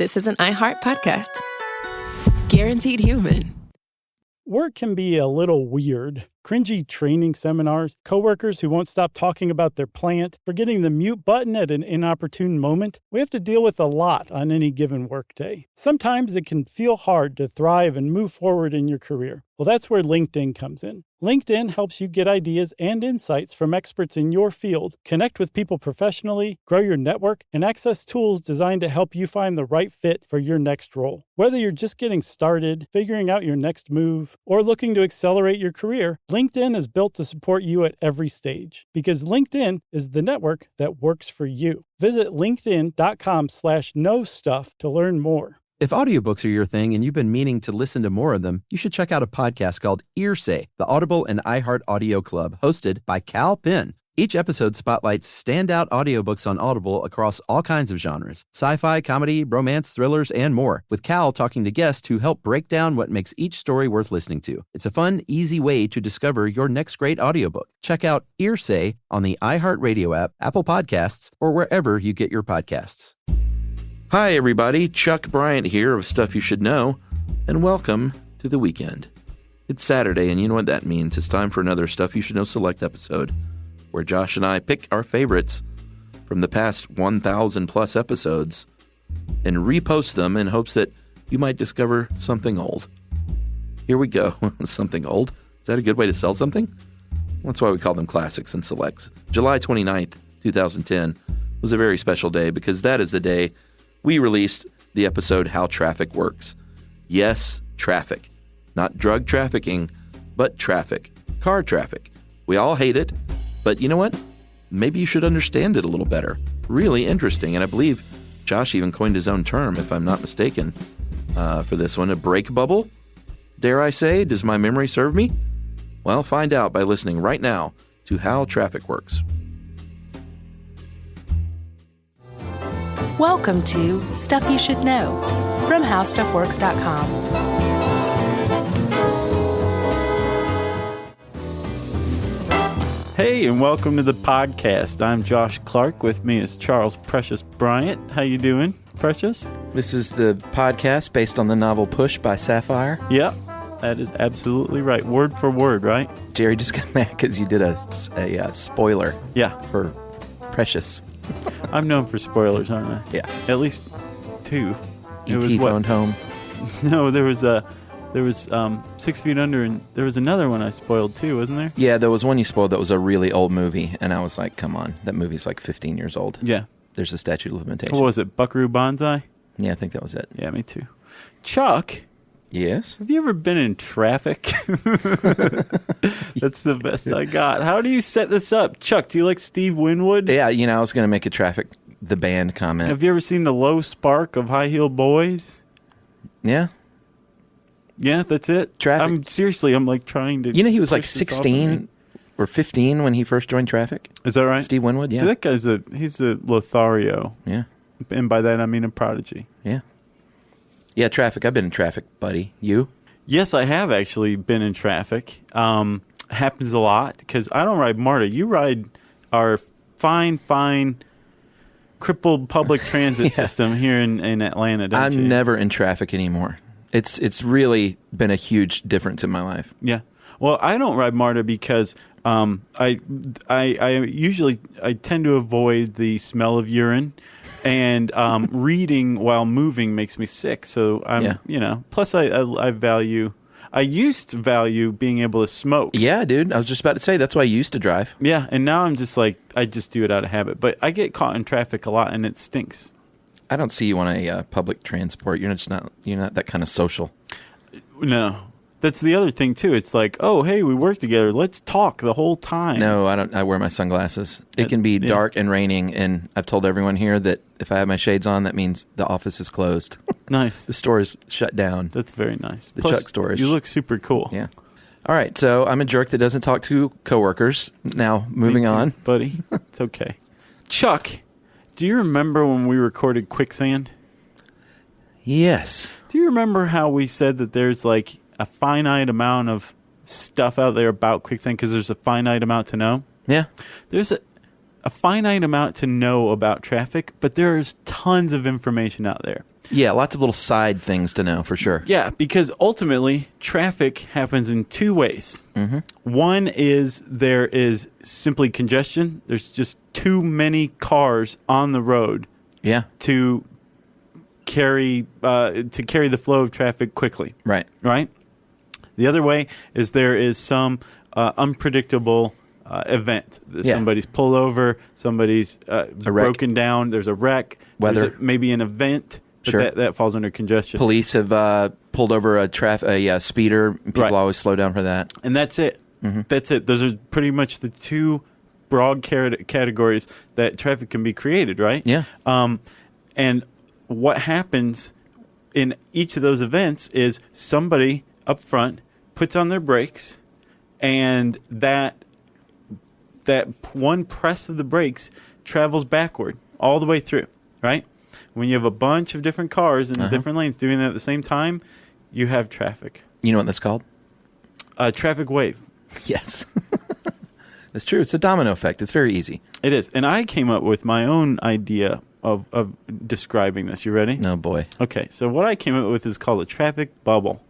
this is an iHeart podcast. Guaranteed human. Work can be a little weird. Cringy training seminars, coworkers who won't stop talking about their plant, forgetting the mute button at an inopportune moment. We have to deal with a lot on any given workday. Sometimes it can feel hard to thrive and move forward in your career. Well, that's where LinkedIn comes in. LinkedIn helps you get ideas and insights from experts in your field, connect with people professionally, grow your network, and access tools designed to help you find the right fit for your next role. Whether you're just getting started, figuring out your next move, or looking to accelerate your career, LinkedIn is built to support you at every stage because LinkedIn is the network that works for you. Visit linkedin.com/knowstuff to learn more. If audiobooks are your thing and you've been meaning to listen to more of them, you should check out a podcast called Earsay, the Audible and iHeart Audio Club, hosted by Cal Penn. Each episode spotlights standout audiobooks on Audible across all kinds of genres: sci-fi, comedy, romance, thrillers, and more, with Cal talking to guests who help break down what makes each story worth listening to. It's a fun, easy way to discover your next great audiobook. Check out Earsay on the iHeartRadio app, Apple Podcasts, or wherever you get your podcasts. Hi, everybody. Chuck Bryant here of Stuff You Should Know, and welcome to the weekend. It's Saturday, and you know what that means. It's time for another Stuff You Should Know Select episode, where Josh and I pick our favorites from the past 1,000-plus episodes and repost them in hopes that you might discover something old. Here we go. Something old? Is that a good way to sell something? That's why we call them classics and selects. July 29th, 2010 was a very special day because that is the day we released the episode How Traffic Works. Yes, traffic. Not drug trafficking, but traffic. Car traffic. We all hate it, but you know what? Maybe you should understand it a little better. Really interesting, and I believe Josh even coined his own term, if I'm not mistaken, for this one. A brake bubble? Dare I say? Does my memory serve me? Well, find out by listening right now to How Traffic Works. Welcome to Stuff You Should Know from HowStuffWorks.com. Hey, and welcome to the podcast. I'm Josh Clark. With me is Charles Precious Bryant. How you doing, Precious? This is the podcast based on the novel Push by Sapphire. Yep, that is absolutely right. Word for word, right? Jerry just got mad because you did a spoiler. Yeah. For Precious. I'm known for spoilers, aren't I? Yeah. At least two. E.T. phoned home. No, there was 6 Feet Under, and there was another one I spoiled too, wasn't there? Yeah, there was one you spoiled that was a really old movie, and I was like, come on, that movie's like 15 years old. Yeah. There's a statute of limitation. What was it, Buckaroo Banzai? Yeah, I think that was it. Yeah, me too. Chuck? Yes? Have you ever been in traffic? That's the best I got. How do you set this up? Chuck, do you like Steve Winwood? Yeah, I was going to make a Traffic, the band comment. Have you ever seen the low spark of High Heel Boys? Yeah. Yeah, that's it? Traffic. I'm like trying to... he was like 16 or 15 when he first joined Traffic. Is that right? Steve Winwood, yeah. See, that guy's he's a Lothario. Yeah. And by that I mean a prodigy. Yeah. Yeah, Traffic. I've been in Traffic, buddy. You? Yes, I have actually been in traffic. Happens a lot because I don't ride MARTA. You ride our fine, crippled public transit system here in Atlanta, don't you? I'm never in traffic anymore. It's really been a huge difference in my life. Yeah. Well, I don't ride MARTA because I usually tend to avoid the smell of urine. And reading while moving makes me sick. So plus I used to value being able to smoke. Yeah, dude. I was just about to say, that's why I used to drive. Yeah. And now I'm just like, I just do it out of habit. But I get caught in traffic a lot and it stinks. I don't see you on a public transport. You're not that kind of social. No. That's the other thing, too. It's like, oh, hey, we work together. Let's talk the whole time. No, I don't. I wear my sunglasses. It can be dark and raining, and I've told everyone here that if I have my shades on, that means the office is closed. Nice. The store is shut down. That's very nice. The Plus, Chuck store is. You look super cool. Yeah. All right, so I'm a jerk that doesn't talk to coworkers. Now, moving on. Buddy. It's okay. Chuck, do you remember when we recorded Quicksand? Yes. Do you remember how we said that there's like a finite amount of stuff out there about quicksand because there's a finite amount to know? Yeah. a finite amount to know about traffic, but there's tons of information out there. Yeah, lots of little side things to know for sure. Yeah, because ultimately, traffic happens in two ways. Mm-hmm. One is there is simply congestion. There's just too many cars on the road. Yeah. To carry the flow of traffic quickly. Right. Right. The other way is there is some unpredictable event. Somebody's pulled over. Somebody's broken down. There's a wreck. Weather. Maybe an event. But Sure. that falls under congestion. Police have pulled over a speeder. People Right. always slow down for that. And that's it. Mm-hmm. That's it. Those are pretty much the two broad categories that traffic can be created, right? Yeah. And what happens in each of those events is somebody up front puts on their brakes, and that one press of the brakes travels backward all the way through, right? When you have a bunch of different cars in different lanes doing that at the same time, you have traffic. You know what that's called? Traffic wave. Yes. That's true. It's a domino effect. It's very easy. It is. And I came up with my own idea of describing this. You ready? Oh, boy. Okay. So what I came up with is called a traffic bubble.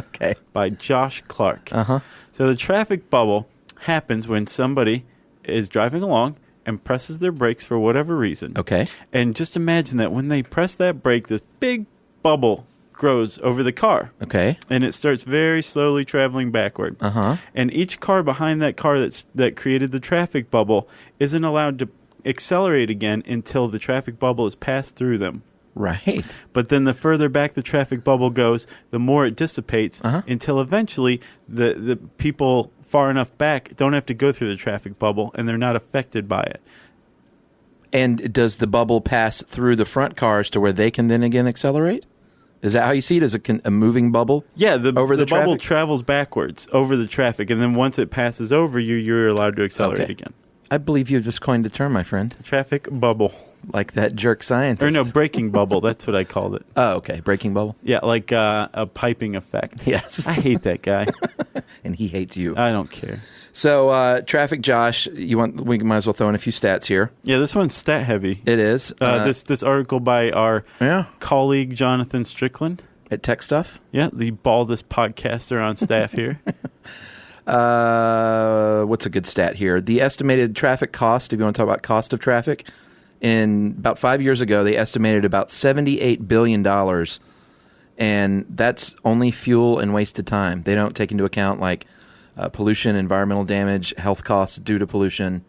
Okay. By Josh Clark. Uh-huh. So the traffic bubble happens when somebody is driving along and presses their brakes for whatever reason. Okay. And just imagine that when they press that brake, this big bubble grows over the car. Okay. And it starts very slowly traveling backward. Uh-huh. And each car behind that car that created the traffic bubble isn't allowed to accelerate again until the traffic bubble is passed through them. Right. But then the further back the traffic bubble goes, the more it dissipates until eventually the people far enough back don't have to go through the traffic bubble and they're not affected by it. And does the bubble pass through the front cars to where they can then again accelerate? Is that how you see it? As a moving bubble? Yeah, the bubble traffic? travels backwards over the traffic, and then once it passes over you, you're allowed to accelerate again. I believe you just coined a term, my friend. Traffic bubble. Like that jerk scientist. Or no, braking bubble. That's what I called it. Oh, okay. Braking bubble? Yeah, like a piping effect. Yes. I hate that guy. And he hates you. I don't care. So, Traffic Josh, we might as well throw in a few stats here. Yeah, this one's stat heavy. It is. This article by our colleague Jonathan Strickland. At Tech Stuff? Yeah, the baldest podcaster on staff here. What's a good stat here? The estimated traffic cost, if you want to talk about cost of traffic, in about 5 years ago, they estimated about $78 billion. And that's only fuel and wasted time. They don't take into account like pollution, environmental damage, health costs due to pollution.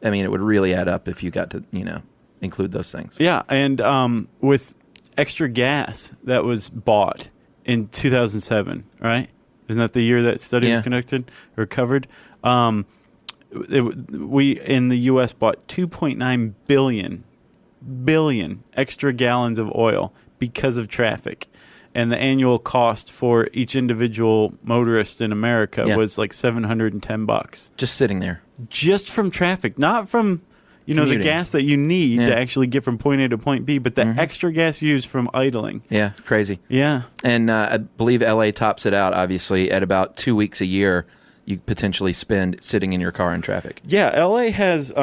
I mean, it would really add up if you got to, include those things. Yeah, and with extra gas that was bought in 2007, right? Isn't that the year that study was conducted or covered? We in the U.S. bought 2.9 billion extra gallons of oil because of traffic. And the annual cost for each individual motorist in America was like $710. Just sitting there. Just from traffic, not from the gas that you need to actually get from point A to point B, but the extra gas used from idling. Yeah, crazy. Yeah. And I believe LA tops it out, obviously, at about 2 weeks a year you potentially spend sitting in your car in traffic. Yeah, LA has,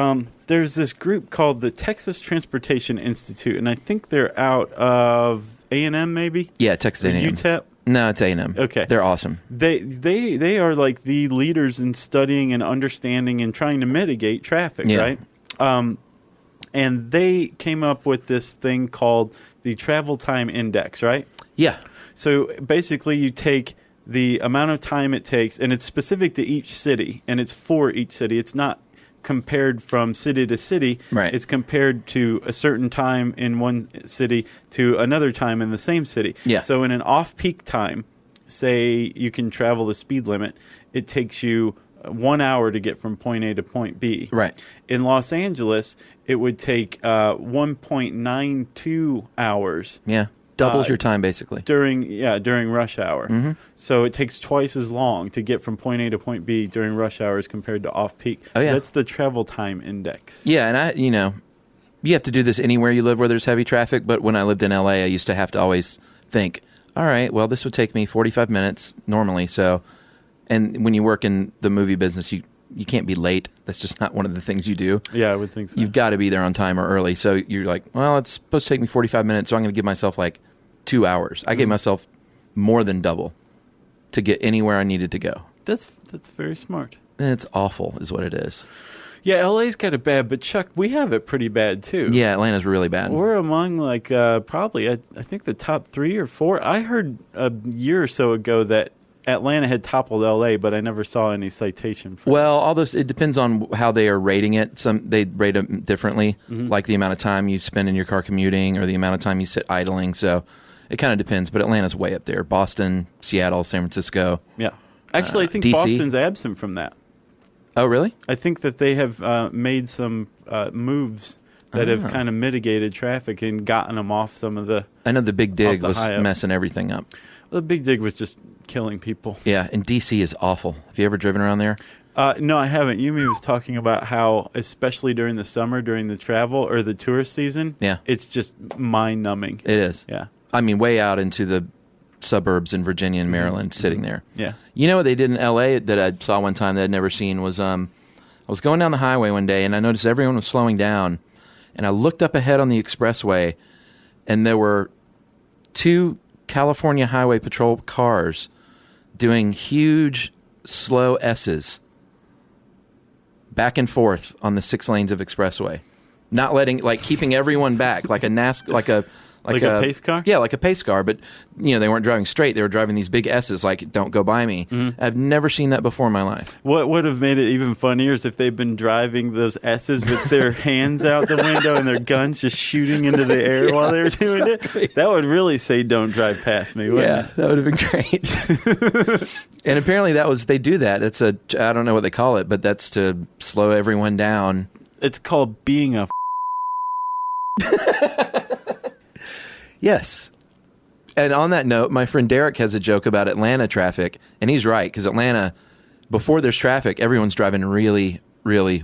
there's this group called the Texas Transportation Institute, and I think they're out of A&M maybe? Yeah, Texas A&M. UTEP? No, it's A&M. Okay. They're awesome. They are like the leaders in studying and understanding and trying to mitigate traffic, right? And they came up with this thing called the travel time index, right? Yeah. So basically you take the amount of time it takes, and it's specific to each city, and it's for each city. It's not compared from city to city. Right. It's compared to a certain time in one city to another time in the same city. Yeah. So in an off-peak time, say you can travel the speed limit, it takes you 1 hour to get from point A to point B. Right. In Los Angeles, it would take 1.92 hours. Yeah. Doubles your time, basically. During rush hour. Mm-hmm. So it takes twice as long to get from point A to point B during rush hours compared to off-peak. Oh, yeah. That's the travel time index. Yeah, and you have to do this anywhere you live where there's heavy traffic, but when I lived in LA, I used to have to always think, all right, well, this would take me 45 minutes normally, so... And when you work in the movie business, you can't be late. That's just not one of the things you do. Yeah, I would think so. You've got to be there on time or early. So you're like, well, it's supposed to take me 45 minutes, so I'm going to give myself like 2 hours. I gave myself more than double to get anywhere I needed to go. That's very smart. And it's awful is what it is. Yeah, LA's got it bad, but Chuck, we have it pretty bad too. Yeah, Atlanta's really bad. We're among like probably I think the top 3 or 4. I heard a year or so ago that Atlanta had toppled LA, but I never saw any citation for Well, this. all those, it depends on how they are rating it. They rate it differently, like the amount of time you spend in your car commuting or the amount of time you sit idling. So it kind of depends, but Atlanta's way up there. Boston, Seattle, San Francisco. Yeah. Actually, I think DC. Boston's absent from that. Oh, really? I think that they have made some moves that have kind of mitigated traffic and gotten them off some of the... I know the Big Dig the was high up. messing everything up. Well, the Big Dig was just killing people. Yeah, and DC is awful. Have you ever driven around there? No, I haven't. Yumi was talking about how, especially during the summer, during the travel or the tourist season, it's just mind-numbing. It is. Yeah. I mean, way out into the suburbs in Virginia and Maryland, sitting there. Yeah. You know what they did in L.A. that I saw one time that I'd never seen was I was going down the highway one day, and I noticed everyone was slowing down, and I looked up ahead on the expressway, and there were 2 California Highway Patrol cars doing huge, slow S's back and forth on the 6 lanes of expressway, not letting, like, keeping everyone back, like a Like a pace car? Yeah, like a pace car, but they weren't driving straight. They were driving these big S's, like, don't go by me. I've never seen that before in my life. What would have made it even funnier is if they've been driving those S's with their hands out the window and their guns just shooting into the air while they were doing it. That would really say, don't drive past me, wouldn't it? That would have been great. And apparently they do that. It's I don't know what they call it, but that's to slow everyone down. It's called being a Yes. And on that note, my friend Derek has a joke about Atlanta traffic, and he's right, because Atlanta, before there's traffic, everyone's driving really, really,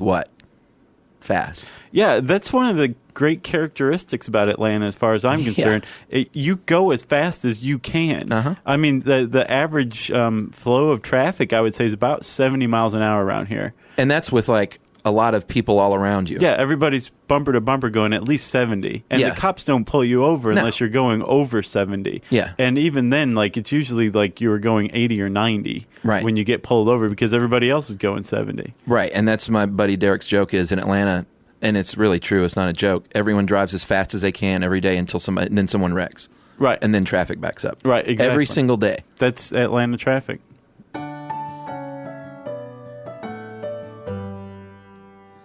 fast. Yeah, that's one of the great characteristics about Atlanta as far as I'm concerned. You go as fast as you can. I mean, the average flow of traffic, I would say, is about 70 miles an hour around here. And that's with, like, a lot of people all around you. Yeah, everybody's bumper to bumper going at least 70. And the cops don't pull you over unless you're going over 70. Yeah. And even then, like, it's usually like you were going 80 or 90 right. when you get pulled over because everybody else is going 70. Right, and that's my buddy Derek's joke is in Atlanta, and it's really true, it's not a joke. Everyone drives as fast as they can every day until then someone wrecks. Right. And then traffic backs up. Right, exactly. Every single day. That's Atlanta traffic.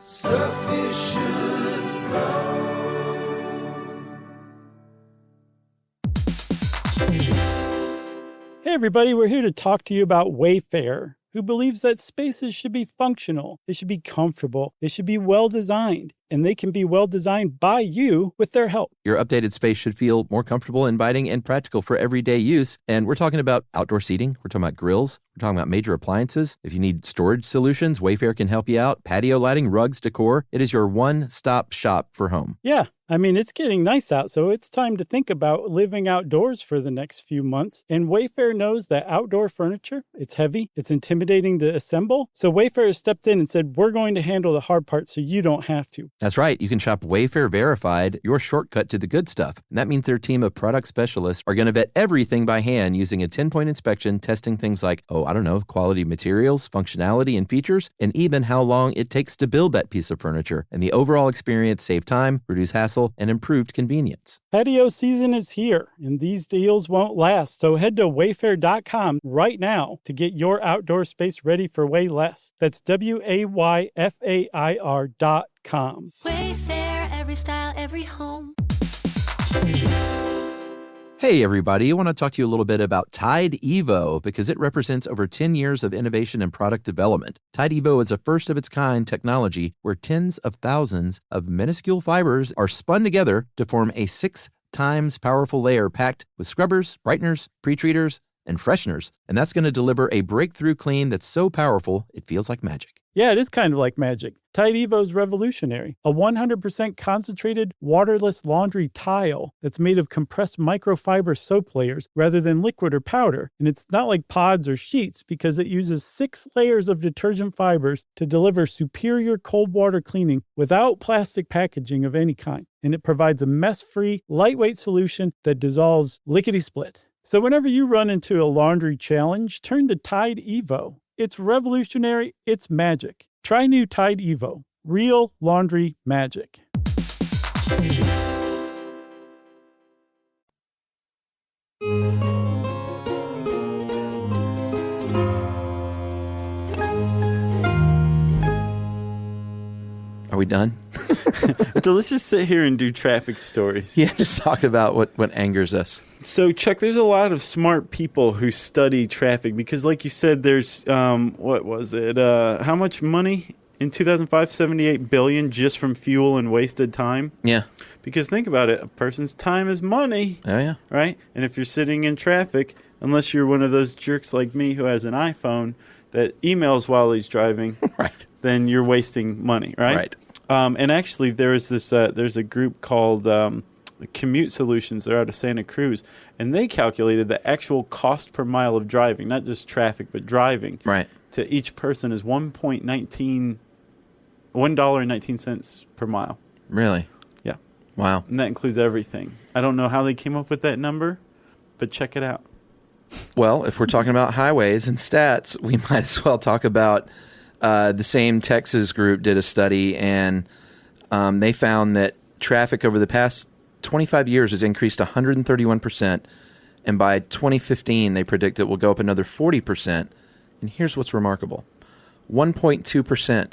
Stuff you should Hey everybody, we're here to talk to you about Wayfair, who believes that spaces should be functional, they should be comfortable, they should be well designed, and they can be well designed by you with their help. Your updated space should feel more comfortable, inviting, and practical for everyday use. And we're talking about outdoor seating. We're talking about grills. We're talking about major appliances. If you need storage solutions, Wayfair can help you out. Patio lighting, rugs, decor. It is your one-stop shop for home. Yeah, I mean, it's getting nice out, so it's time to think about living outdoors for the next few months. And Wayfair knows that outdoor furniture, it's heavy, it's intimidating to assemble. So Wayfair has stepped in and said, we're going to handle the hard part so you don't have to. That's right. You can shop Wayfair Verified, your shortcut to the good stuff. And that means their team of product specialists are going to vet everything by hand using a 10-point inspection, testing things like, quality materials, functionality and features, and even how long it takes to build that piece of furniture. And the overall experience save time, reduce hassle, and improved convenience. Patio season is here, and these deals won't last. So head to wayfair.com right now to get your outdoor space ready for way less. That's WAYFAIR.com. Wayfair, every style, every home. Hey everybody, I want to talk to you a little bit about Tide Evo because it represents over 10 years of innovation and product development. Tide Evo is a first-of-its-kind technology where tens of thousands of minuscule fibers are spun together to form a 6 times powerful layer packed with scrubbers, brighteners, pre-treaters, and fresheners. And that's going to deliver a breakthrough clean that's so powerful, it feels like magic. Yeah, it is kind of like magic. Tide Evo is revolutionary. A 100% concentrated, waterless laundry tile that's made of compressed microfiber soap layers rather than liquid or powder. And it's not like pods or sheets because it uses 6 layers of detergent fibers to deliver superior cold water cleaning without plastic packaging of any kind. And it provides a mess-free, lightweight solution that dissolves lickety-split. So whenever you run into a laundry challenge, turn to Tide Evo. It's revolutionary. It's magic. Try new Tide Evo. Real laundry magic. Are we done? So let's just sit here and do traffic stories. Yeah, just talk about what angers us. So, Chuck, there's a lot of smart people who study traffic because, like you said, there's, what was it? How much money in 2005? $78 billion just from fuel and wasted time. Yeah. Because think about it. A person's time is money. Oh, yeah. Right? And if you're sitting in traffic, unless you're one of those jerks like me who has an iPhone that emails while he's driving, right, then you're wasting money, right? Right. And actually, there's a group called Commute Solutions. They're out of Santa Cruz, and they calculated the actual cost per mile of driving, not just traffic, but driving, right, to each person is $1.19 per mile. Really? Yeah. Wow. And that includes everything. I don't know how they came up with that number, but check it out. Well, if we're talking about highways and stats, we might as well talk about the same Texas group did a study, and they found that traffic over the past 25 years has increased 131%, and by 2015, they predict it will go up another 40%. And here's what's remarkable. 1.2%,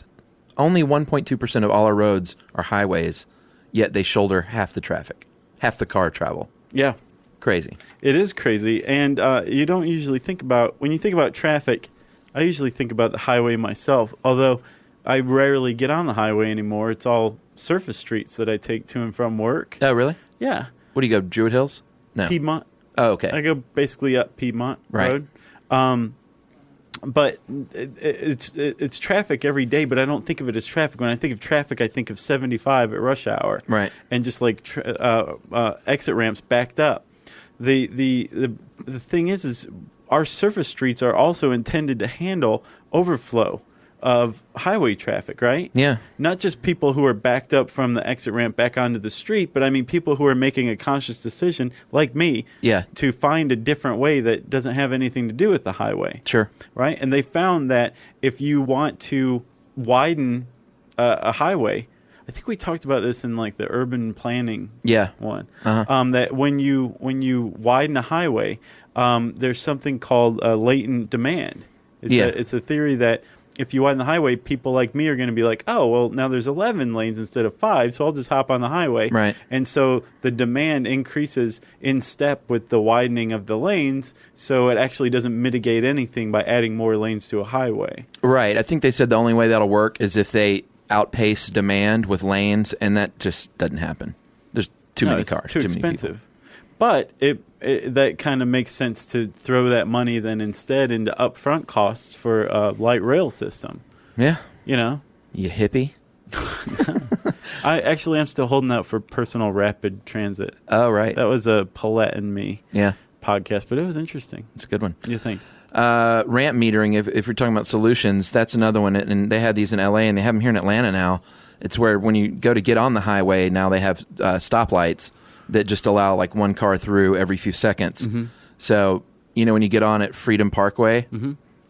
only 1.2% of all our roads are highways, yet they shoulder half the traffic, half the car travel. Yeah. Crazy. It is crazy, and you don't usually think about, when you think about traffic, I usually think about the highway myself, although I rarely get on the highway anymore. It's all surface streets that I take to and from work. Oh, really? Yeah. What do you go, Druid Hills? No. Piedmont. Oh, okay. I go basically up Piedmont Right. Road. But it's traffic every day, but I don't think of it as traffic. When I think of traffic, I think of 75 at rush hour. Right. And just like exit ramps backed up. The thing is our surface streets are also intended to handle overflow of highway traffic, right? Yeah. Not just people who are backed up from the exit ramp back onto the street, but I mean people who are making a conscious decision, like me, to find a different way that doesn't have anything to do with the highway. Sure. Right? And they found that if you want to widen a highway, I think we talked about this in like the urban planning one. Uh-huh. That when you widen a highway, there's something called latent demand. It's a theory that if you widen the highway, people like me are going to be like, oh, well, now there's 11 lanes instead of 5, so I'll just hop on the highway. Right. And so the demand increases in step with the widening of the lanes, so it actually doesn't mitigate anything by adding more lanes to a highway. Right. I think they said the only way that'll work is if they outpace demand with lanes, and that just doesn't happen. There's too many cars. Too expensive. Many but that kind of makes sense to throw that money then instead into upfront costs for a light rail system. Yeah. You know? You hippie? I'm still holding out for personal rapid transit. Oh, right. That was a Paulette and me podcast, but it was interesting. It's a good one. Yeah, thanks. Ramp metering, if you're talking about solutions, that's another one. And they had these in L.A., and they have them here in Atlanta now. It's where when you go to get on the highway, now they have stoplights that just allow like one car through every few seconds. Mm-hmm. So, when you get on at Freedom Parkway,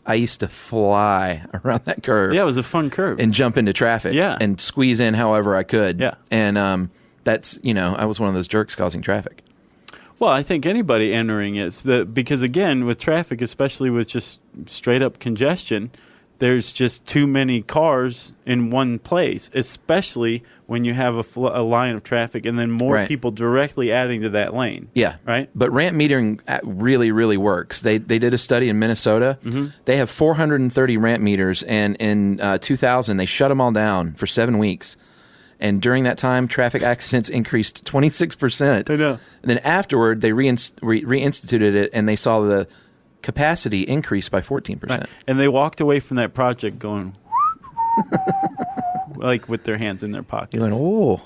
I used to fly around that curve. Yeah, it was a fun curve. And jump into traffic. Yeah. And squeeze in however I could. Yeah. And that's, I was one of those jerks causing traffic. Well, I think anybody entering is. Because, again, with traffic, especially with just straight-up congestion, there's just too many cars in one place, especially when you have a line of traffic and then more people directly adding to that lane. Yeah. Right? But ramp metering really, really works. They did a study in Minnesota. Mm-hmm. They have 430 ramp meters, and in 2000, they shut them all down for 7 weeks. And during that time, traffic accidents increased 26%. I know. And then afterward, they reinstituted it, and they saw the capacity increased by 14%. Right. And they walked away from that project going, like with their hands in their pockets. You went, oh.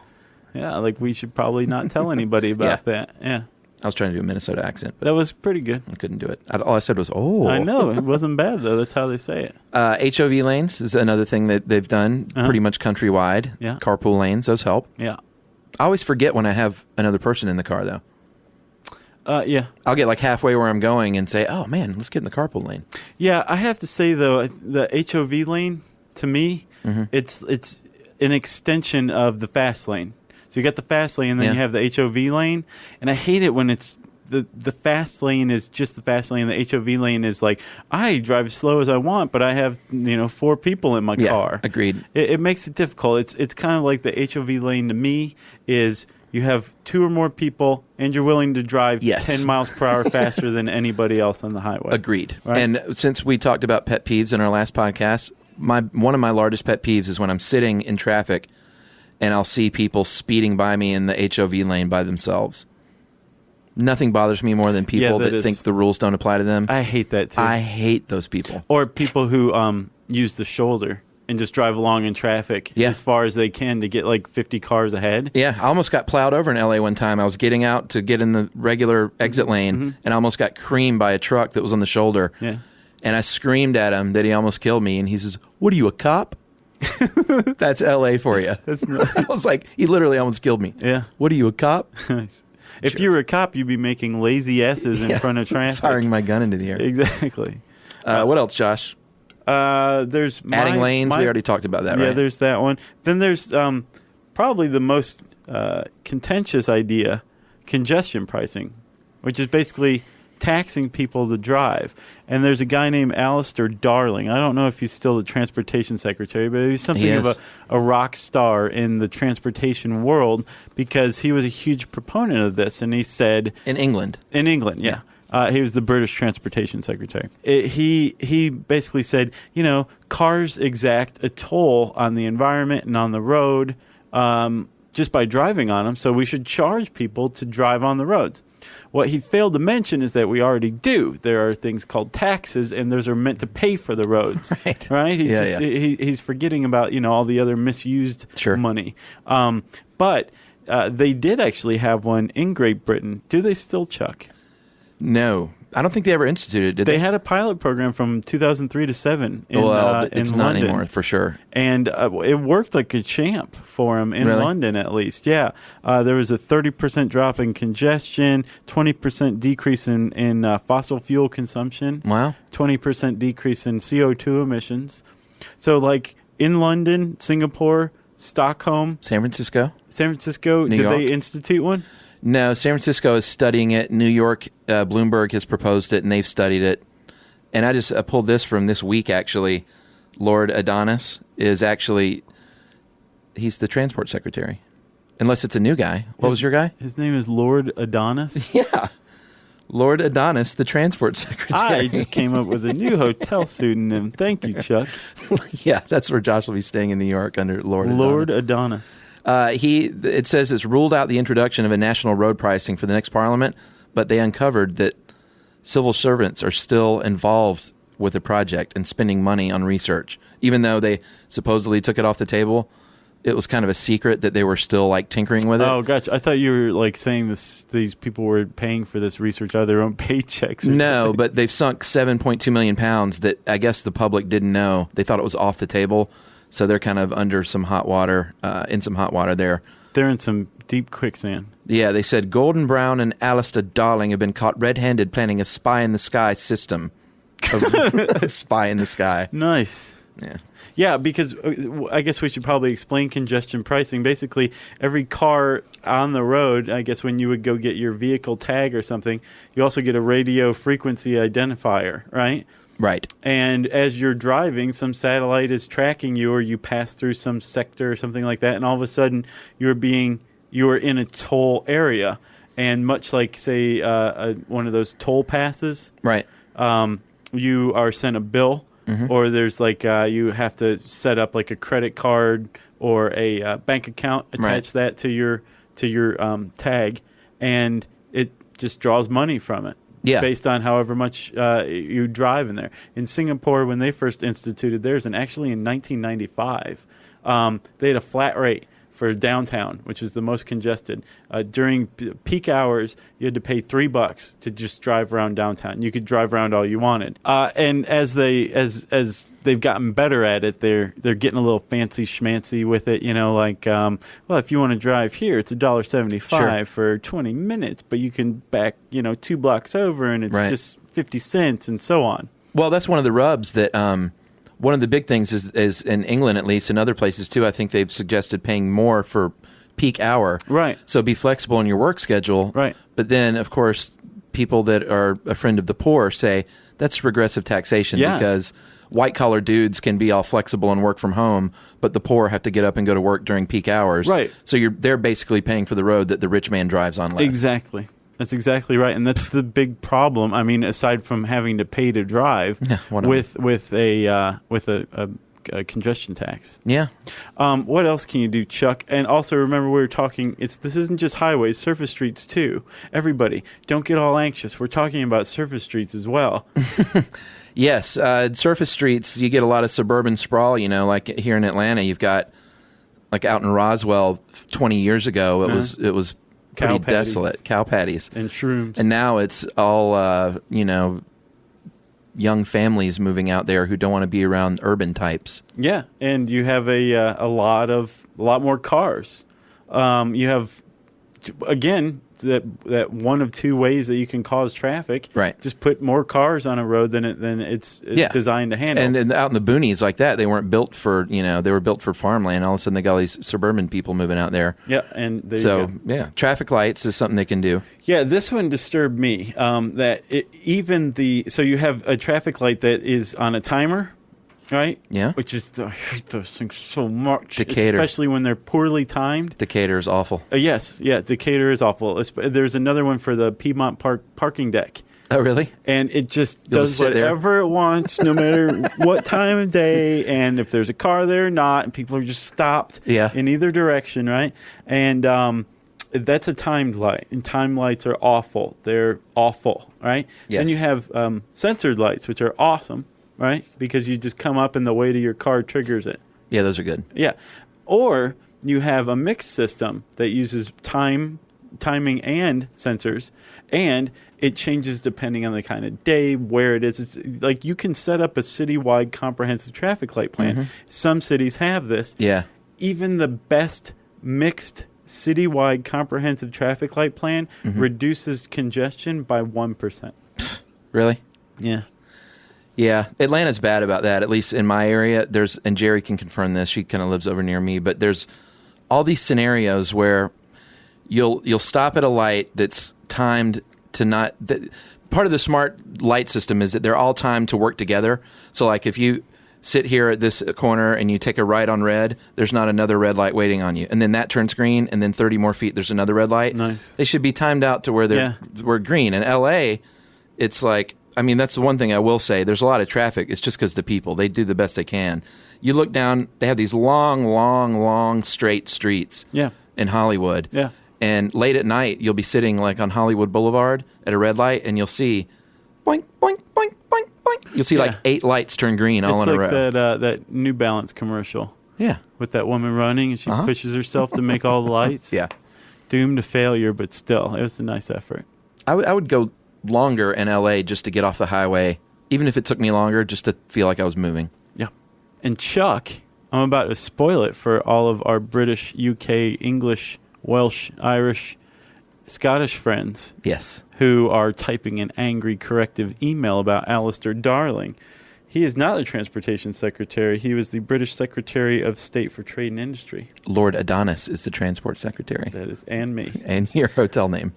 Yeah, like we should probably not tell anybody about that. Yeah. I was trying to do a Minnesota accent, but that was pretty good. I couldn't do it. All I said was, oh. I know. It wasn't bad, though. That's how they say it. HOV lanes is another thing that they've done pretty much countrywide. Yeah. Carpool lanes, those help. Yeah. I always forget when I have another person in the car, though. Yeah. I'll get like halfway where I'm going and say, oh, man, let's get in the carpool lane. Yeah, I have to say, though, the HOV lane, to me, it's an extension of the fast lane. So you got the fast lane, and then you have the HOV lane. And I hate it when it's the fast lane is just the fast lane. The HOV lane is like, I drive as slow as I want, but I have 4 people in my car. Agreed. It makes it difficult. It's kind of like the HOV lane to me is you have 2 or more people, and you're willing to drive 10 miles per hour faster than anybody else on the highway. Agreed. Right? And since we talked about pet peeves in our last podcast, one of my largest pet peeves is when I'm sitting in traffic and I'll see people speeding by me in the HOV lane by themselves. Nothing bothers me more than people that think the rules don't apply to them. I hate that, too. I hate those people. Or people who use the shoulder and just drive along in traffic as far as they can to get like 50 cars ahead. Yeah, I almost got plowed over in L.A. one time. I was getting out to get in the regular exit lane, and I almost got creamed by a truck that was on the shoulder. Yeah. And I screamed at him that he almost killed me, and he says, "What are you, a cop?" That's L.A. for you. That's nice. I was like, he literally almost killed me. Yeah. What are you, a cop? If you were a cop, you'd be making lazy S's in front of traffic. Firing my gun into the air. Exactly. What else, Josh? There's adding lanes. We already talked about that, right? Yeah, there's that one. Then there's probably the most contentious idea, congestion pricing, which is basically taxing people to drive. And there's a guy named Alistair Darling. I don't know if he's still the transportation secretary, but he's something of a rock star in the transportation world because he was a huge proponent of this. And he said... In England, yeah. He was the British Transportation Secretary. He basically said, cars exact a toll on the environment and on the road just by driving on them, so we should charge people to drive on the roads. What he failed to mention is that we already do. There are things called taxes, and those are meant to pay for the roads. Right? He's forgetting about all the other misused money. But they did actually have one in Great Britain. Do they still, Chuck? No. I don't think they ever instituted it, did they? They had a pilot program from 2003 to 7 in it's in not London. Anymore, for sure. And it worked like a champ for him in London, at least. Yeah. There was a 30% drop in congestion, 20% decrease in fossil fuel consumption. Wow. 20% decrease in CO2 emissions. So like in London, Singapore, Stockholm. San Francisco, New York. They institute one? No, San Francisco is studying it. New York, Bloomberg has proposed it, and they've studied it. And I just pulled this from this week, actually. Lord Adonis is actually, he's the transport secretary. Unless it's a new guy. What was your guy? His name is Lord Adonis? Yeah. Lord Adonis, the transport secretary. I just came up with a new hotel pseudonym. Thank you, Chuck. Yeah, that's where Josh will be staying in New York under Lord Adonis. Lord Adonis. It says it's ruled out the introduction of a national road pricing for the next parliament, but they uncovered that civil servants are still involved with the project and spending money on research. Even though they supposedly took it off the table, it was kind of a secret that they were still like tinkering with it. Oh, gotcha. I thought you were like saying these people were paying for this research out of their own paychecks. No, but they've sunk 7.2 million pounds that I guess the public didn't know. They thought it was off the table. So they're kind of under some hot water, in some hot water there. They're in some deep quicksand. Yeah, they said Gordon Brown and Alistair Darling have been caught red-handed planning a spy-in-the-sky system. A spy in the sky. Nice. Yeah. Yeah, because I guess we should probably explain congestion pricing. Basically, every car on the road, I guess when you would go get your vehicle tag or something, you also get a radio frequency identifier, right? Right. And as you're driving, some satellite is tracking you, or you pass through some sector or something like that, and all of a sudden you're in a toll area. And much like, say, one of those toll passes, right? You are sent a bill, or there's like you have to set up like a credit card or a bank account, attach that to your tag, and it just draws money from it. based on however much you drive in there. In Singapore, when they first instituted theirs, and actually in 1995, they had a flat rate for downtown, which is the most congested. During peak hours, you had to pay $3 to just drive around downtown. You could drive around all you wanted. And as they've gotten better at it, they're getting a little fancy schmancy with it. Like, well, if you want to drive here, it's $1.75 for 20 minutes, but you can back, 2 blocks over, and it's just 50 cents, and so on. Well, that's one of the rubs that. One of the big things is in England, at least, and other places too, I think they've suggested paying more for peak hour. Right. So be flexible in your work schedule. Right. But then, of course, people that are a friend of the poor say that's regressive taxation because white-collar dudes can be all flexible and work from home, but the poor have to get up and go to work during peak hours. Right. So they're basically paying for the road that the rich man drives on less. Exactly. That's exactly right, and that's the big problem. I mean, aside from having to pay to drive, with a congestion tax. Yeah. What else can you do, Chuck? And also remember, we were talking. This isn't just highways, surface streets too. Everybody, don't get all anxious. We're talking about surface streets as well. Yes, surface streets. You get a lot of suburban sprawl. Like here in Atlanta, you've got like out in Roswell 20 years ago. It was pretty desolate. Cow patties. And shrooms. And now it's all, young families moving out there who don't want to be around urban types. Yeah, and you have a lot more cars. You have, again, that one of two ways that you can cause traffic. Right. Just put more cars on a road than it's designed to handle. And out in the boonies like that, they weren't built for, they were built for farmland. All of a sudden they got all these suburban people moving out there. Yeah, and there you go. Traffic lights is something they can do. Yeah, this one disturbed me. So you have a traffic light that is on a timer. Right? Yeah. Which is, I hate those things so much. Decatur. Especially when they're poorly timed. Decatur is awful. Yes. Yeah, Decatur is awful. There's another one for the Piedmont parking deck. Oh, really? And it just does whatever it wants, no matter what time of day, and if there's a car there or not, and people are just stopped in either direction, right? And that's a timed light, and timed lights are awful. They're awful, right? Yes. Then you have censored lights, which are awesome. Right? Because you just come up and the weight of your car triggers it. Yeah, those are good. Yeah. Or you have a mixed system that uses timing and sensors, and it changes depending on the kind of day, where it is. It's like you can set up a citywide comprehensive traffic light plan. Mm-hmm. Some cities have this. Yeah. Even the best mixed citywide comprehensive traffic light plan reduces congestion by 1%. Really? Yeah. Yeah, Atlanta's bad about that, at least in my area. And Jerry can confirm this, she kind of lives over near me, but there's all these scenarios where you'll stop at a light that's timed to not... part of the smart light system is that they're all timed to work together. So like if you sit here at this corner and you take a right on red, there's not another red light waiting on you. And then that turns green, and then 30 more feet, there's another red light. Nice. They should be timed out to where we're green. In L.A., it's like... I mean, that's the one thing I will say. There's a lot of traffic. It's just because the people, they do the best they can. You look down, they have these long, straight streets in Hollywood. Yeah. And late at night, you'll be sitting like on Hollywood Boulevard at a red light, and you'll see boink, boink, boink, boink, boink. You'll see like 8 lights turn green all in a row. It's like that New Balance commercial. Yeah. With that woman running, and she pushes herself to make all the lights. Yeah. Doomed to failure, but still, it was a nice effort. I would go longer in LA just to get off the highway, even if it took me longer, just to feel like I was moving. Yeah. And Chuck, I'm about to spoil it for all of our British, UK, English, Welsh, Irish, Scottish friends. Yes. Who are typing an angry corrective email about Alistair Darling. He is not the Transportation Secretary. He was the British Secretary of State for Trade and Industry. Lord Adonis is the Transport Secretary. That is, and me. And your hotel name.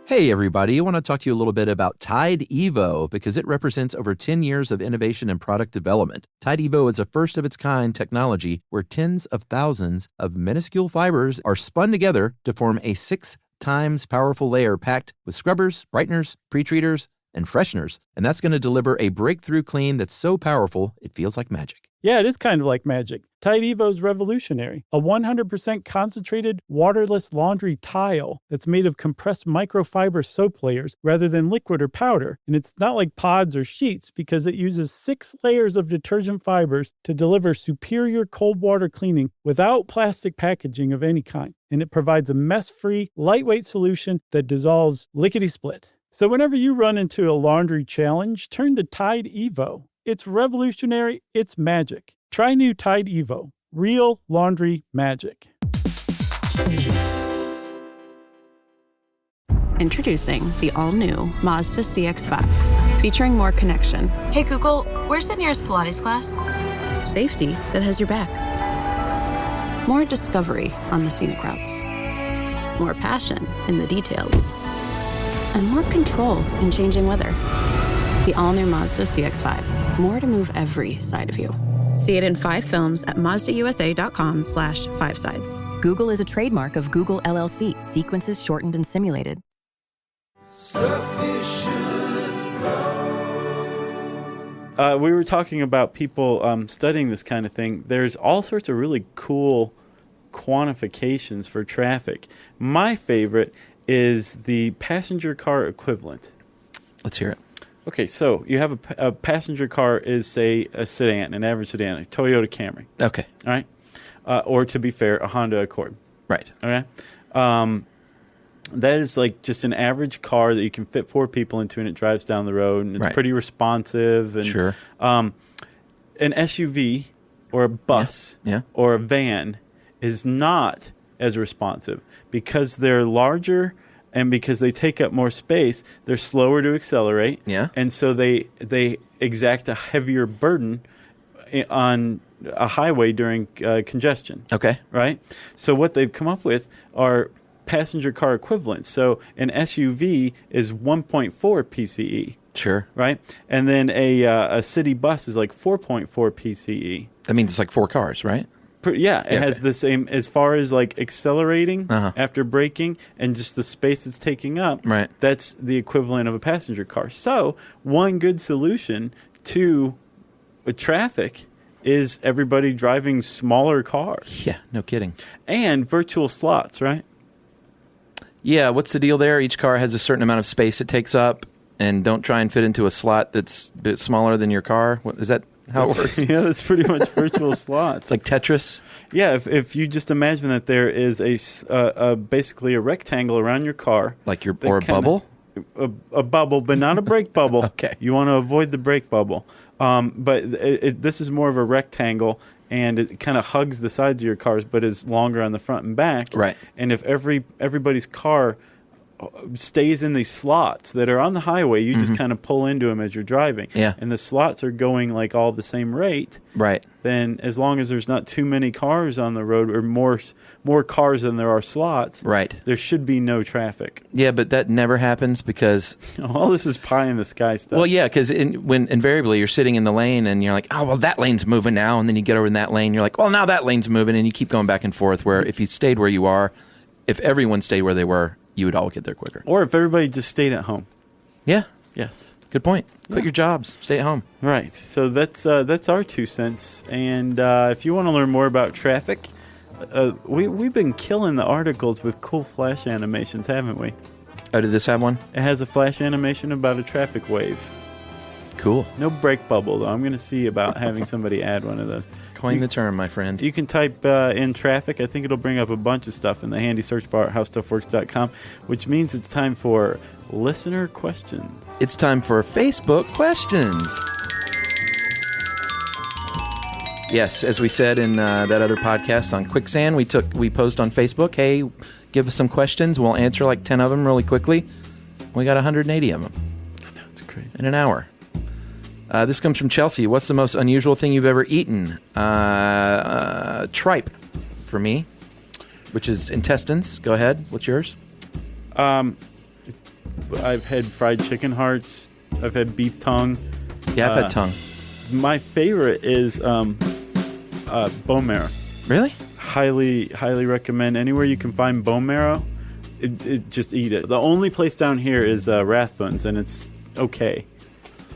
Hey everybody, I want to talk to you a little bit about Tide Evo because it represents over 10 years of innovation and product development. Tide Evo is a first-of-its-kind technology where tens of thousands of minuscule fibers are spun together to form a 6 times powerful layer packed with scrubbers, brighteners, pre-treaters, and fresheners, and that's going to deliver a breakthrough clean that's so powerful it feels like magic. Yeah, it is kind of like magic. Tide Evo's revolutionary. A 100% concentrated, waterless laundry tile that's made of compressed microfiber soap layers rather than liquid or powder. And it's not like pods or sheets because it uses 6 layers of detergent fibers to deliver superior cold water cleaning without plastic packaging of any kind. And it provides a mess-free, lightweight solution that dissolves lickety-split. So whenever you run into a laundry challenge, turn to Tide Evo. It's revolutionary. It's magic. Try new Tide Evo. Real laundry magic. Introducing the all-new Mazda CX-5, featuring more connection. Hey Google, where's the nearest Pilates class? Safety that has your back. More discovery on the scenic routes. More passion in the details. And more control in changing weather. The all-new Mazda CX-5. More to move every side of you. See it in 5 films at MazdaUSA.com/5sides. Google is a trademark of Google LLC. Sequences shortened and simulated. Stuff you should know. We were talking about people studying this kind of thing. There's all sorts of really cool quantifications for traffic. My favorite is the passenger car equivalent. Let's hear it. Okay, so you have a passenger car is, say, a sedan, an average sedan, a Toyota Camry. Okay. All right? Or, to be fair, a Honda Accord. Right. Okay? That is like just an average car that you can fit 4 people into, and it drives down the road, and it's pretty responsive. And, sure. An SUV or a bus or a van is not as responsive because they're larger. And because they take up more space, they're slower to accelerate. Yeah. And so they exact a heavier burden on a highway during congestion. Okay. Right? So what they've come up with are passenger car equivalents. So an SUV is 1.4 PCE. Sure. Right? And then a city bus is like 4.4 PCE. That means it's like 4 cars, right? Yeah, it has the same as far as like accelerating after braking and just the space it's taking up. Right. That's the equivalent of a passenger car. So one good solution to traffic is everybody driving smaller cars. Yeah, no kidding. And virtual slots, right? Yeah, what's the deal there? Each car has a certain amount of space it takes up, and don't try and fit into a slot that's a bit smaller than your car. Is that how it works? Yeah, that's pretty much virtual slots. It's like Tetris. Yeah, if you just imagine that there is a basically a rectangle around your car, like a bubble, a bubble, but not a brake bubble. Okay, you want to avoid the brake bubble. But this is more of a rectangle, and it kind of hugs the sides of your cars, but is longer on the front and back. Right. And if everybody's car stays in these slots that are on the highway, you just kind of pull into them as you're driving. Yeah. And the slots are going like all the same rate. Right. Then as long as there's not too many cars on the road or more cars than there are slots, right, there should be no traffic. Yeah, but that never happens because all this is pie in the sky stuff. Well, yeah, because when invariably you're sitting in the lane and you're like, oh, well, that lane's moving now, and then you get over in that lane, you're like, well, now that lane's moving, and you keep going back and forth. Where if you stayed where you are, if everyone stayed where they were, you would all get there quicker. Or if everybody just stayed at home. Yeah. Yes. Good point. Quit your jobs. Stay at home. Right. So that's our 2 cents. And if you want to learn more about traffic, we've been killing the articles with cool flash animations, haven't we? Oh, did this have one? It has a flash animation about a traffic wave. Cool. No brake bubble, though. I'm going to see about having somebody add one of those. Coin the term, my friend. You can type in traffic. I think it'll bring up a bunch of stuff in the handy search bar at howstuffworks.com, which means it's time for listener questions. It's time for Facebook questions. Yes, as we said in that other podcast on Quicksand, we posed on Facebook, hey, give us some questions. We'll answer like 10 of them really quickly. We got 180 of them. That's crazy. In an hour. This comes from Chelsea. What's the most unusual thing you've ever eaten? Tripe for me, which is intestines. Go ahead. What's yours? I've had fried chicken hearts. I've had beef tongue. Yeah, I've had tongue. My favorite is bone marrow. Really? Highly recommend. Anywhere you can find bone marrow, just eat it. The only place down here is Rathbones, and it's okay.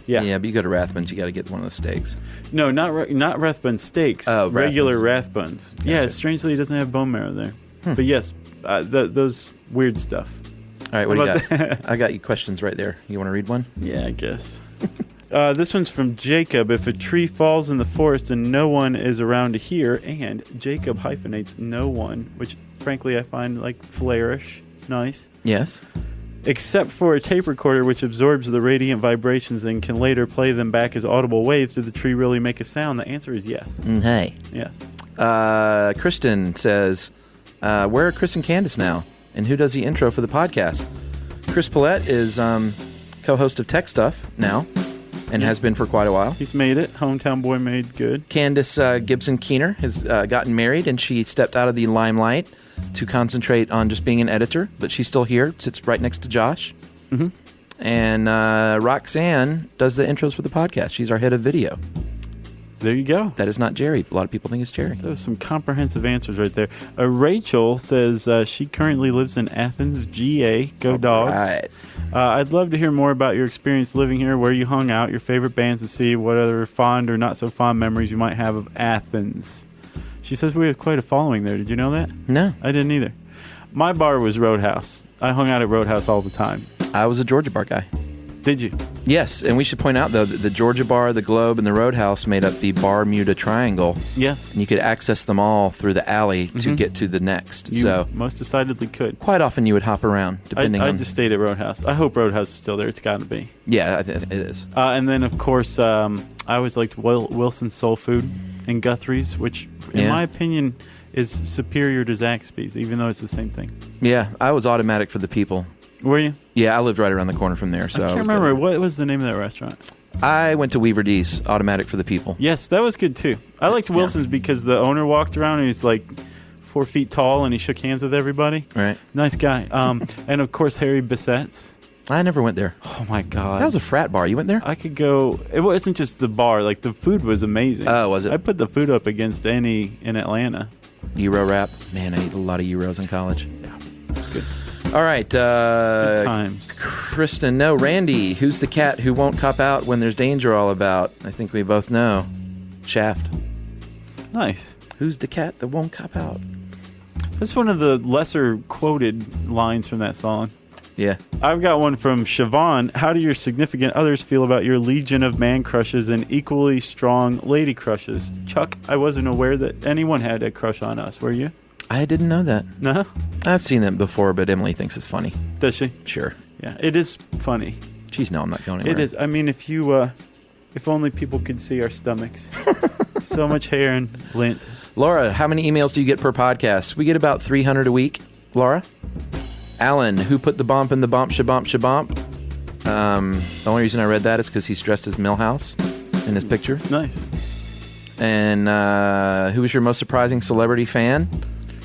Yeah. Yeah, but you go to Rathbun's, you got to get one of the steaks. No, not Rathbun steaks. Oh, regular Rathbun's. Rathbuns. Yeah, strangely, it doesn't have bone marrow there. But yes, those weird stuff. All right, what do you got? I got you questions right there. You want to read one? Yeah, I guess. This one's from Jacob. If a tree falls in the forest and no one is around to hear, and Jacob hyphenates no one, which frankly I find like flairish. Nice. Yes. Except for a tape recorder which absorbs the radiant vibrations and can later play them back as audible waves, did the tree really make a sound? The answer is yes. Hey. Yes. Kristen says, where are Chris and Candace now? And who does the intro for the podcast? Chris Paulette is co-host of Tech Stuff now and has been for quite a while. He's made it. Hometown boy made good. Candace Gibson Keener has gotten married, and she stepped out of the limelight to concentrate on just being an editor, but she's still here, sits right next to Josh. Mm-hmm. And Roxanne does the intros for the podcast. She's our head of video. There you go. That is not Jerry. A lot of people think it's Jerry. Those are some comprehensive answers right there. Rachel says she currently lives in Athens, GA. Go Dogs. Right. I'd love to hear more about your experience living here, where you hung out, your favorite bands to see, what other fond or not so fond memories you might have of Athens. She says we have quite a following there. Did you know that? No. I didn't either. My bar was Roadhouse. I hung out at Roadhouse all the time. I was a Georgia Bar guy. Did you? Yes, and we should point out, though, that the Georgia Bar, the Globe, and the Roadhouse made up the Bermuda Triangle. Yes. And you could access them all through the alley to get to the next. You most decidedly could. Quite often you would hop around, depending on... I just stayed at Roadhouse. I hope Roadhouse is still there. It's got to be. Yeah, it is. And then, of course, I always liked Wilson's Soul Food and Guthrie's, which, in my opinion, is superior to Zaxby's, even though it's the same thing. Yeah, I was automatic for the people. Were you? Yeah, I lived right around the corner from there. So I can't remember. What was the name of that restaurant? I went to Weaver D's, automatic for the people. Yes, that was good too. I liked Wilson's because the owner walked around and he's like 4 feet tall and he shook hands with everybody. Right. Nice guy. And of course, Harry Bissett's. I never went there. Oh my God. That was a frat bar. You went there? I could go. It wasn't just the bar. Like the food was amazing. Oh, was it? I put the food up against any in Atlanta. Euro wrap. Man, I ate a lot of Euros in college. Yeah, it was good. All right. Good times. Kristen, no. Randy, who's the cat who won't cop out when there's danger all about? I think we both know. Shaft. Nice. Who's the cat that won't cop out? That's one of the lesser quoted lines from that song. Yeah. I've got one from Siobhan. How do your significant others feel about your legion of man crushes and equally strong lady crushes? Chuck, I wasn't aware that anyone had a crush on us. Were you? I didn't know that. No? I've seen them before, but Emily thinks it's funny. Does she? Sure. Yeah, it is funny. Jeez, no, I'm not going anywhere. It is. I mean, if only people could see our stomachs. So much hair and lint. Laura, how many emails do you get per podcast? We get about 300 a week. Laura? Alan, who put the bump in the bump, shabump, shabump? The only reason I read that is because he's dressed as Milhouse in his picture. Nice. And who was your most surprising celebrity fan?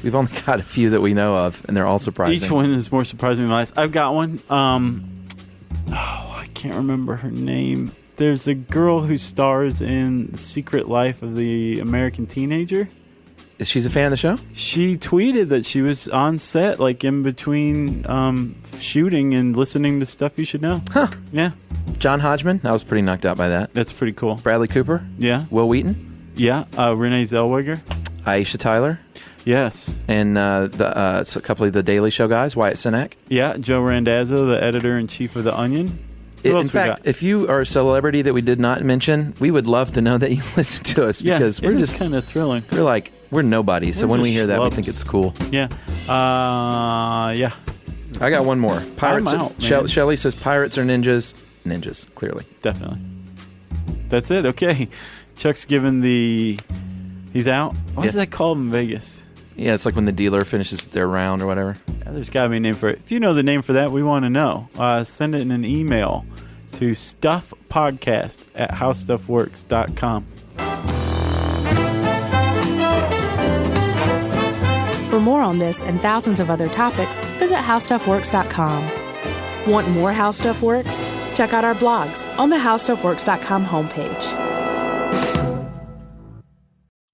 We've only got a few that we know of, and they're all surprising. Each one is more surprising than the last. I've got one. I can't remember her name. There's a girl who stars in The Secret Life of the American Teenager. She's a fan of the show? She tweeted that she was on set, like in between shooting and listening to Stuff You Should Know. Huh. Yeah. John Hodgman? I was pretty knocked out by that. That's pretty cool. Bradley Cooper? Yeah. Will Wheaton? Yeah. Renee Zellweger. Aisha Tyler? Yes. And a couple of the Daily Show guys, Wyatt Cenac? Yeah. Joe Randazzo, the editor-in-chief of The Onion. In fact, if you are a celebrity that we did not mention, we would love to know that you listen to us because we're just kind of thrilling. We're nobody. So when we hear that, we think it's cool. Yeah. Yeah. I got one more. Pirates. I'm out, Shelley says pirates are ninjas. Ninjas, clearly. Definitely. That's it. Okay. Chuck's given he's out. What's that called in Vegas? Yeah, it's like when the dealer finishes their round or whatever. Yeah, there's got to be a name for it. If you know the name for that, we want to know. Send it in an email to stuffpodcast@howstuffworks.com. For more on this and thousands of other topics, visit howstuffworks.com. Want more How Stuff Works? Check out our blogs on the howstuffworks.com homepage.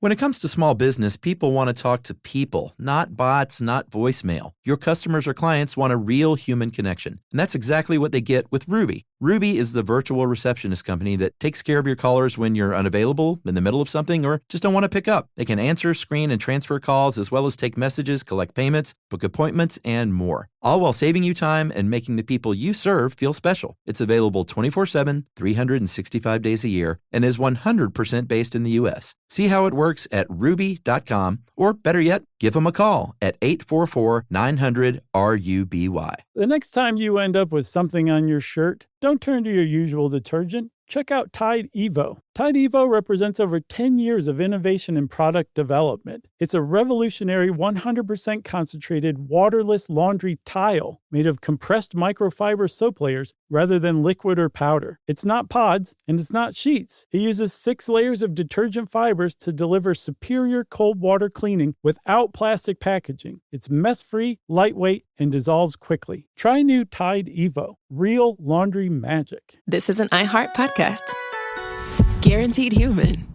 When it comes to small business, people want to talk to people, not bots, not voicemail. Your customers or clients want a real human connection, and that's exactly what they get with Ruby. Ruby is the virtual receptionist company that takes care of your callers when you're unavailable, in the middle of something, or just don't want to pick up. They can answer, screen, and transfer calls, as well as take messages, collect payments, book appointments, and more. All while saving you time and making the people you serve feel special. It's available 24/7, 365 days a year, and is 100% based in the U.S. See how it works at ruby.com, or better yet, give them a call at 844-900-RUBY. The next time you end up with something on your shirt, don't turn to your usual detergent. Check out Tide Evo. Tide Evo represents over 10 years of innovation in product development. It's a revolutionary 100% concentrated waterless laundry tile made of compressed microfiber soap layers rather than liquid or powder. It's not pods, and it's not sheets. It uses 6 layers of detergent fibers to deliver superior cold water cleaning without plastic packaging. It's mess-free, lightweight, and dissolves quickly. Try new Tide Evo. Real laundry magic. This is an iHeart podcast. Guaranteed Human.